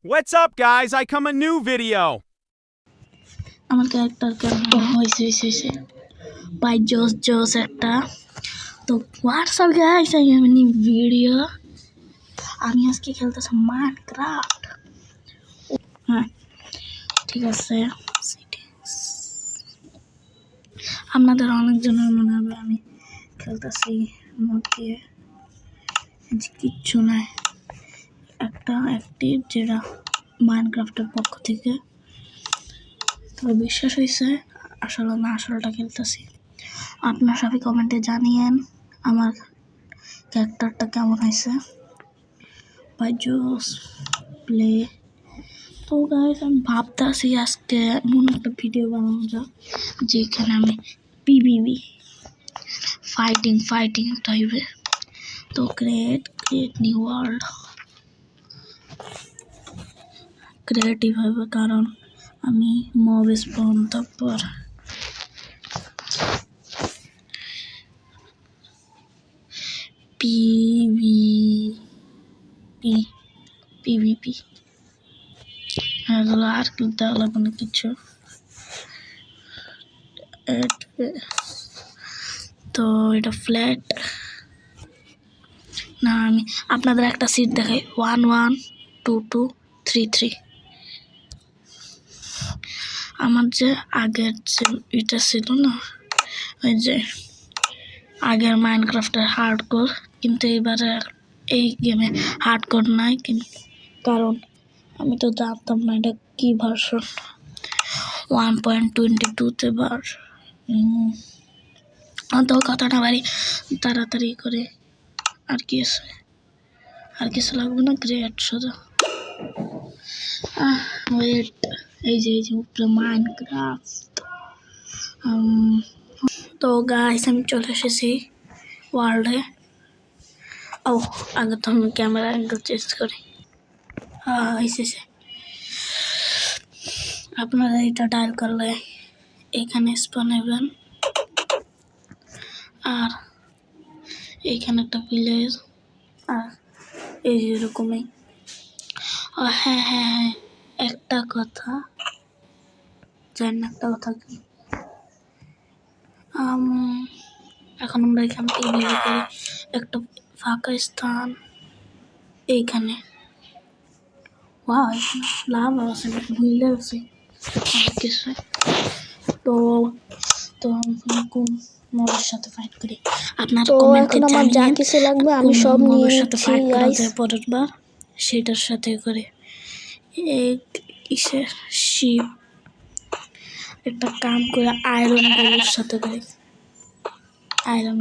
What's up, guys? I come a new video. আমার character কেমন হয়েছে বাই জোস একটা তো WhatsApp guys I am in video আমি আজকে খেলতেছি মাইনক্রাফট হ্যাঁ ঠিক আছে আপনাদের অনেকজনের মনে হবে আমি খেলতেছি মোড দিয়ে কিচ্ছু নাই একটা অ্যাক্টিভ যেটা মাইনক্রাফটের পক্ষ থেকে তবে বিশ্বাস হয়েছে আসলে না আসলটা খেলতেছি আপনার সবাই কমেন্টে জানিয়েন আমার ক্যারেক্টারটা কেমন হয়েছে বাই জোস প্লে তো গাইস আমি ভাবতেছি আজকে এমন একটা ভিডিও বানানো যাক যেখানে আমি পিভিবি ফাইটিং টাইপে তো ক্রিয়েট নিউ ওয়ার্ল্ড ক্রিয়েটিভ হবে কারণ আমি মব স্পন তারপর পিভিপি এগুলো আর কি দেওয়া লাগবে না কিছু তো এটা ফ্ল্যাট না আমি আপনাদের একটা সিট দেখাই 1 1 2 2 3 3 আমার যে আগের যে এটা ছিল না ওই যে আগের মাইনক্রাফটের হার্ডকোর কিন্তু এবারে এই গেমে হার্ডকোর নাই কারণ আমি তো জানতাম না এটা কি ভার্সন 1.22 বার তো কথা না বাড়ি তাড়াতাড়ি করে আর কিছু লাগবে না গ্রেট শুধু ওয়েট এই যে উপরে মাইনক্রাফট তো গাইস আমি চলে এসেছি ওয়ার্ল্ডে আগে তো আমি ক্যামেরা অ্যাঙ্গেল চেঞ্জ করি এসেছে আপনারা এটা ডায়াল করলে এখানে স্পন হবেন আর এইখানে একটা ভিলেজ আর এই যেরকমই হ্যাঁ একটা কথা জানি না একটা কথা কি এখন আমরা এখান থেকে বের করি একটা ফাঁকা স্থান এইখানে লাভ আছে ভুলে আছে কিছু তো কোন মবের সাথে ফাইট করি আপনারা কমেন্টে জানিয়ে যা কিছু লাগবে আমি সব নিয়ে এসেছি গাইস পরের বার সেটার সাথে করে কিসের শিপ একটা কাম করে আয়রন গুলোর সাথে করে আয়রন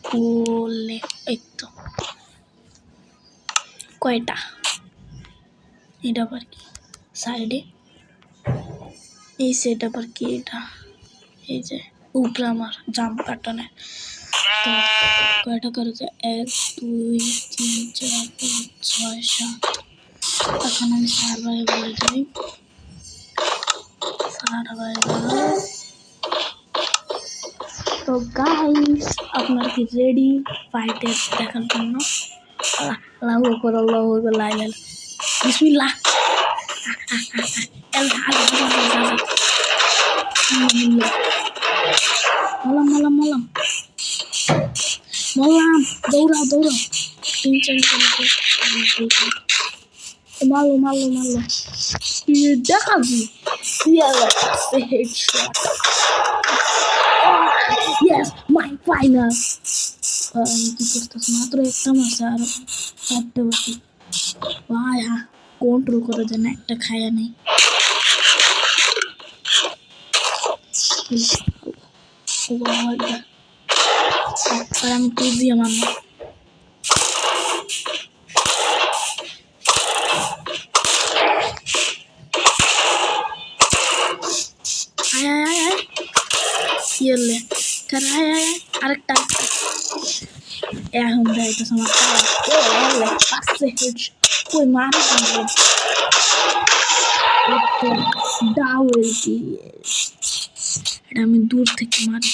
বলে এই তো কয়টা এটা আবার কি সাইডে এই সেট আবার কি এটা এই যে উপরে আমার জাম্প বাটনে তো কয়টা করেছে 1 2 3 4 5 6 7 এখন আমি সার্ভারে বলে যাই তো গাইস আপনারা কি রেডি ফাইটে দেখার জন্য আল্লাহু আকবার লা ইলাহা বিসমিল্লাহ মলাম দৌড়াও 3 4 মারলো দেখাবি headshot yes my final কি করতেছ মাত্র একটা মাছ আর একটা বাকি ভাই কন্ট্রোল করে দেন একটা খায়া নেই আমি তো দিয়ে মারলাম Yelle, karaya, arekta. এখন যাইতে সময় পাশে কই মারে ডাউল কি এটা আমি দূর থেকে মারি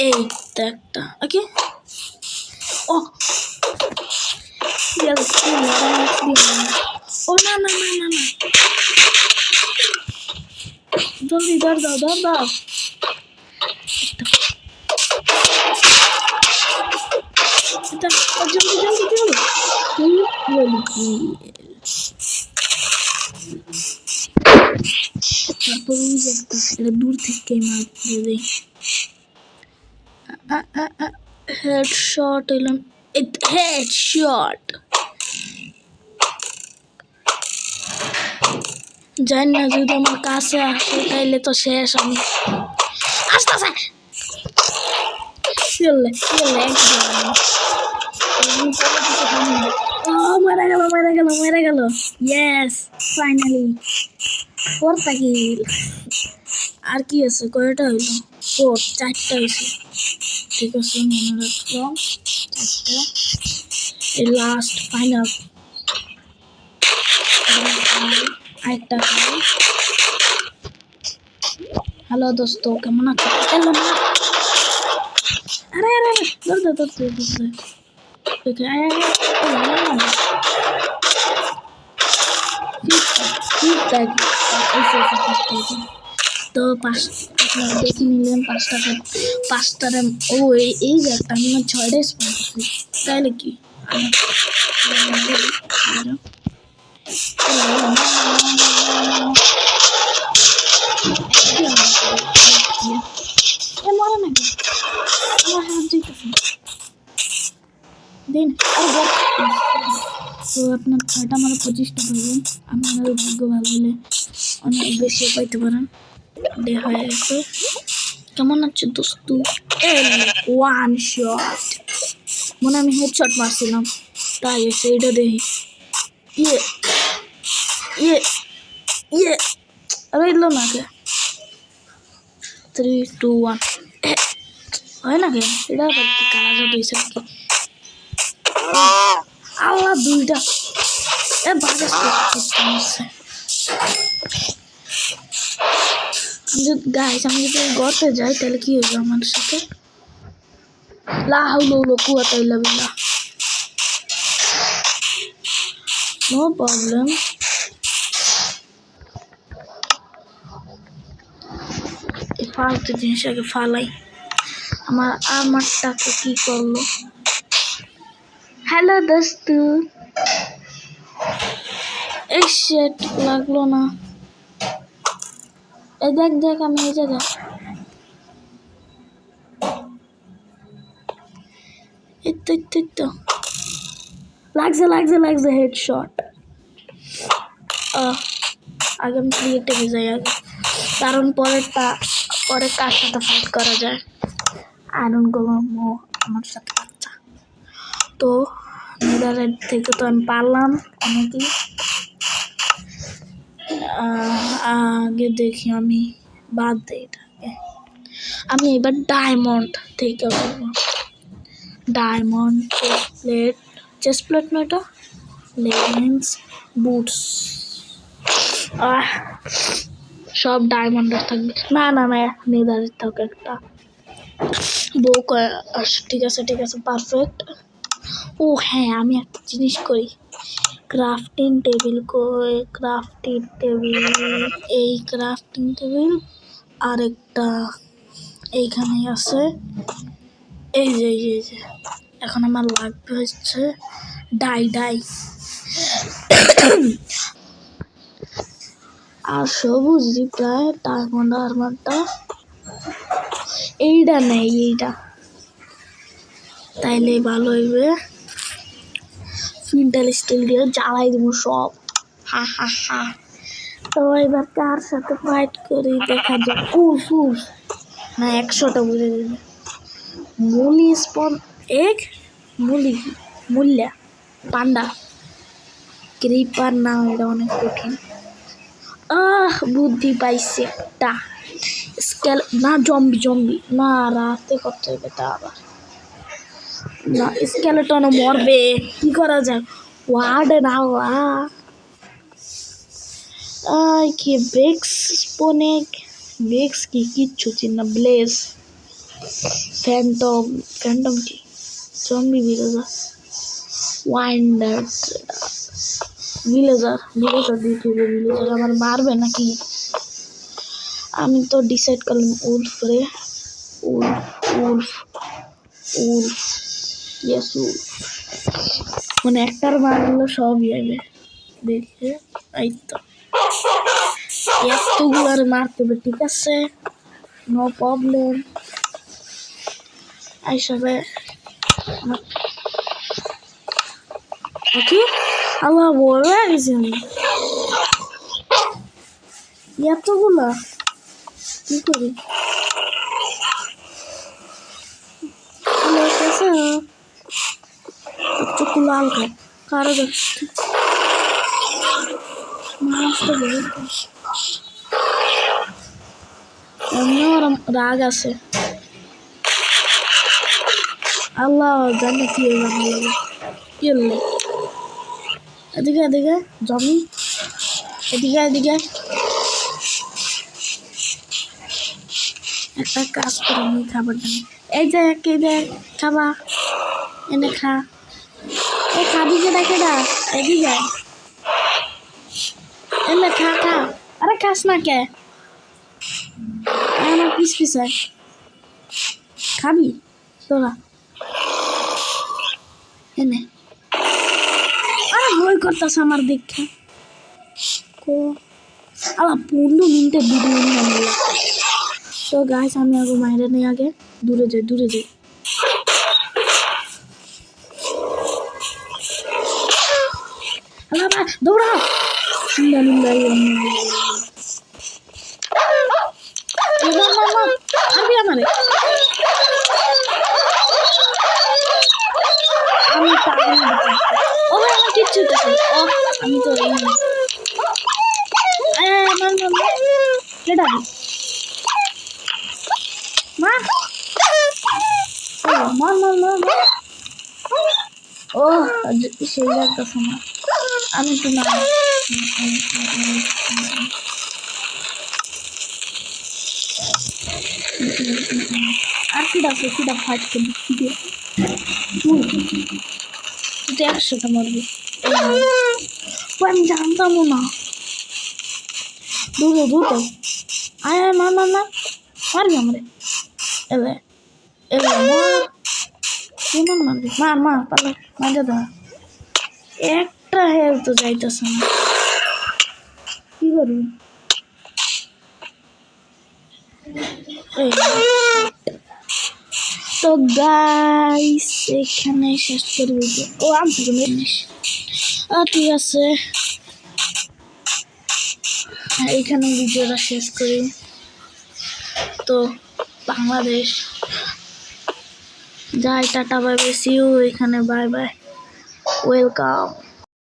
এই তো একটা ওকে ও ও না না না না না জলদি ধর দাও জলদি তারপর এটা দূর থেকে মার দিয়ে দেই হেডশট এলাম হেডশট জানি না যদি আমার কাছে আসে তাইলে তো শেষ আমি আসতেছে মারা গেল ইয়েস ফাইনালি ফোরটা কিল আর কি আছে কয়টা হইলো ফোর চারটা হয়েছে ঠিক আছে মনে রাখলাম চারটা এই লাস্ট ফাইনাল আরেকটা হ্যালো দোস্ত কেমন আছো হ্যালো না আরে আরে ধরতে তো আপনারা দেখে নিলেন পাঁচটার ও এই যে একটা আমি 6টা স্পন করছি তাইলে কি মরে নাকি আমার হাত যেতেছে দিন তো আপনার 6টা আমার 25টা পাবেন আপনার ভাগ্য ভালো হলে অনেক বেশি পাইতে পারেন ডে হয়ে গেছে কেমন আছে দোস্ত ওয়ান শট মনে আমি হেডশট মারছিলাম তাই এসে এটা দেখি ইয়ে আরে এলো না কে 3 2 1 হয় না কে এটা আবার কি কালা জাদু হয়েছে নাকি আল্লাহ দুইটা বাজাস গাইস আমি যদি গর্তে যাই তাহলে কি হবে আমার সাথে লা হাওলা ওয়ালা কুওয়াতা ইল্লা বিল্লাহ নো প্রবলেম এই ফালতু জিনিস আগে ফালাই আমারটাকে কি করলো হ্যালো দোস্ত এই শিট লাগলো না এই দেখ আমি এই জায়গা তো লাগছে হেডশট আগে আমি ক্রিয়েটিভে যাই আগে কারণ পরে কার সাথে ফাইট করা যায় আয়রন গোলাম আমার সাথে বাচ্চা তো নেদারের থেকে তো আমি পারলাম অনেকই আগে দেখি আমি বাদ দিই এটাকে আমি এবার ডায়মন্ড থেকে করবো ডায়মন্ড চেস্ট প্লেট না এটা লেগিংস বুটস সব ডায়মন্ডের থাকবে না নেদারের থাকবে একটা বউ ঠিক আছে পারফেক্ট ও হ্যাঁ আমি একটা জিনিস করি ক্রাফটিং টেবিল এই ক্রাফটিং টেবিল আরেকটা এইখানে আছে এই যে এখন আমার লাগবে হচ্ছে ডাই আর সবুজ প্রায় ডায়মন্ড আর্মারটা এইটা নেই এইটা তাইলে ভালো হইবে ফিন্টাল স্টিল দিয়ে জ্বালাই দিব সব হা তো এবার কার সাথে ফাইট করি দেখা যাক না 100টা বুঝে দেবে মুলি স্পন মূল্যা পান্ডা ক্রিপার না এটা অনেক কঠিন বুদ্ধি পাইছি একটা না জম্বি না রাতে করতে হবে তা আবার না স্কেলেটনও মরবে কি করা যায় ওয়ার্ডে না কি ব্রেক্স স্পোনেক বেক্স কি কিচ্ছু চিন না। ব্লেজ, ফ্যান্টম কি, জম্বি ভিলেজার, ওয়াইন্ডার, ভিলেজার দিতে হবে। ভিলেজার আমার মারবে নাকি? আমি তো ডিসাইড করলাম উলফ রে, উলফ ইয়েস উলফ। মানে একটার মারলে সবই হবে। দেখে এই তো এতগুলার মারতে হবে, ঠিক আছে, নো প্রবলেম। এইসবে ওকে আল্লাহ বলে গেছি আমি এতগুলা কি করি? চোখ লাল কারো মাছটা এমনি ওরম রাগ আছে। আল্লাহ জানে কি কি হলো। এদিকে জমি, এদিকে একটা কাজ করে নি খাবার জন্য। এই যে খাবা, এনে খা। এই খাবি কেডা এদিকে এলে খা। আরে খাস না কে? আমার পিস খাবি তোরা এনে। আরে ভয় করতেছে আমার দেখে। আলা 15 মিনিটের ভিডিও নিয়ে। তো গাইস আমি আগে মাইরে নেই, আগে দূরে যাই। দৌড়া আমারে আমি আমার কিচ্ছু আমি তো ও সেই লাগতেছে না। আমি তো না আর কিটা ফাইট করবি তুই 100টা মারবি। আমি জানতামও না। দ্রুত আয় মার মারবি আমারে। এলে মারবি মার পারলে মাঝে ধর। একটা হেল তো যাইতেছে না, কি করবি? তো গাইস এখানে শেষ করবি। ও আমি জিনিস ঠিক আছে, এখানে ভিডিওটা শেষ করি। তো বাংলাদেশ যাই, tata bye bye, see you. এখানে বাই বাই, ওয়েলকাম।